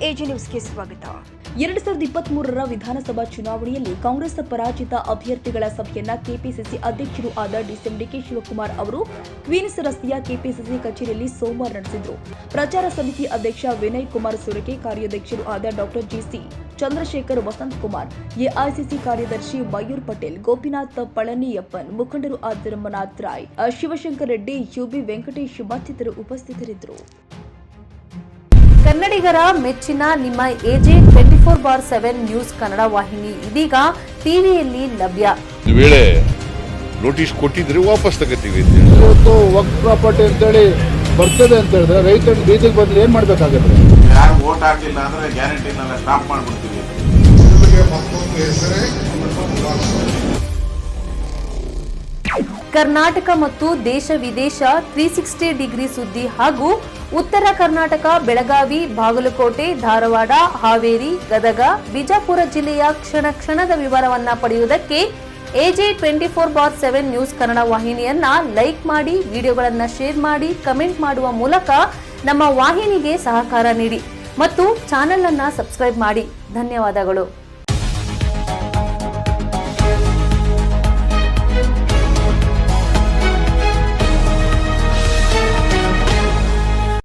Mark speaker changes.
Speaker 1: AG ನ್ಯೂಸ್ಗೆ ಸ್ವಾಗತ.
Speaker 2: 2023ರ ವಿಧಾನಸಭಾ ಚುನಾವಣೆಯಲ್ಲಿ ಕಾಂಗ್ರೆಸ್ ಪರಾಜಿತ ಅಭ್ಯರ್ಥಿಗಳ ಸಭೆಯನ್ನ ಕೆಪಿಸಿಸಿ ಅಧ್ಯಕ್ಷರು ಆದ ಡಿಕೆ ಶಿವಕುಮಾರ್ ಅವರು ಕ್ವೀನ್ಸ್ ರಸ್ತೆಯ ಕೆಪಿಸಿಸಿ ಕಚೇರಿಯಲ್ಲಿ ಸೋಮವಾರ ನಡೆಸಿದರು. ಪ್ರಚಾರ ಸಮಿತಿ ಅಧ್ಯಕ್ಷ ವಿನಯ್ ಕುಮಾರ್ ಸೊರಕೆ, ಕಾರ್ಯಾಧ್ಯಕ್ಷರು ಆದ doctor GC Chandrashekar, Vasant Kumar, AICC ಕಾರ್ಯದರ್ಶಿ ಮಯೂರ್ ಪಟೇಲ್, ಗೋಪಿನಾಥ್ ಪಳನಿಯಪ್ಪನ್, ಮುಖಂಡರು ಆದ ರಮನಾಥ್ ರಾಯ್, ಶಿವಶಂಕರ್ ರೆಡ್ಡಿ, ಯುಬಿ ವೆಂಕಟೇಶ್ ಮತ್ತಿತರರು ಉಪಸ್ಥಿತರಿದ್ದರು.
Speaker 3: ಕನ್ನಡಿಗರ ಮೆಚ್ಚಿನ ನಿಮ್ಮ ಎಜೆ 24/7 ನ್ಯೂಸ್ ಕನ್ನಡ ವಾಹಿನಿ ಇದೀಗ ಟಿವಿಯಲ್ಲಿ ಲಭ್ಯ.
Speaker 4: ಒಂದು ವೇಳೆ ನೋಟಿಸ್ ಕೊಟ್ಟಿದ್ರೆ ವಾಪಸ್ ತಗೋತೀವಿ.
Speaker 5: ಇವತ್ತು ವಕ್ಫ್ ಪ್ರಾಪರ್ಟಿ ಅಂತೇಳಿ ಬರ್ತದೆ ಅಂತ ಹೇಳಿದ್ರೆ ರೈತರು ಬೀದಿಗೆ ಬಂದ್ರೆ ಏನ್ ಮಾಡ್ಬೇಕಾಗುತ್ತೆ?
Speaker 6: ಯಾರು ವೋಟ್ ಹಾಕಿಲ್ಲ ಅಂದ್ರೆ ಗ್ಯಾರಂಟಿನೆಲ್ಲ ಸ್ಟಾಪ್ ಮಾಡ್ಬಿಡ್ತೀವಿ.
Speaker 3: ಕರ್ನಾಟಕ ಮತ್ತು ದೇಶ ವಿದೇಶ 360 ಡಿಗ್ರಿ ಸುದ್ದಿ ಹಾಗೂ ಉತ್ತರ ಕರ್ನಾಟಕ, ಬೆಳಗಾವಿ, ಬಾಗಲಕೋಟೆ, ಧಾರವಾಡ, ಹಾವೇರಿ, ಗದಗ, ಬಿಜಾಪುರ ಜಿಲ್ಲೆಯ ಕ್ಷಣ ಕ್ಷಣದ ವಿವರವನ್ನ ಪಡೆಯುವುದಕ್ಕೆ ಎಜೆ 24/7 ನ್ಯೂಸ್ ಕನ್ನಡ ವಾಹಿನಿಯನ್ನ ಲೈಕ್ ಮಾಡಿ, ವಿಡಿಯೋಗಳನ್ನ ಶೇರ್ ಮಾಡಿ, ಕಮೆಂಟ್ ಮಾಡುವ ಮೂಲಕ ನಮ್ಮ ವಾಹಿನಿಗೆ ಸಹಕಾರ ನೀಡಿ ಮತ್ತು ಚಾನೆಲ್ ಅನ್ನ ಸಬ್ಸ್ಕ್ರೈಬ್ ಮಾಡಿ. ಧನ್ಯವಾದಗಳು.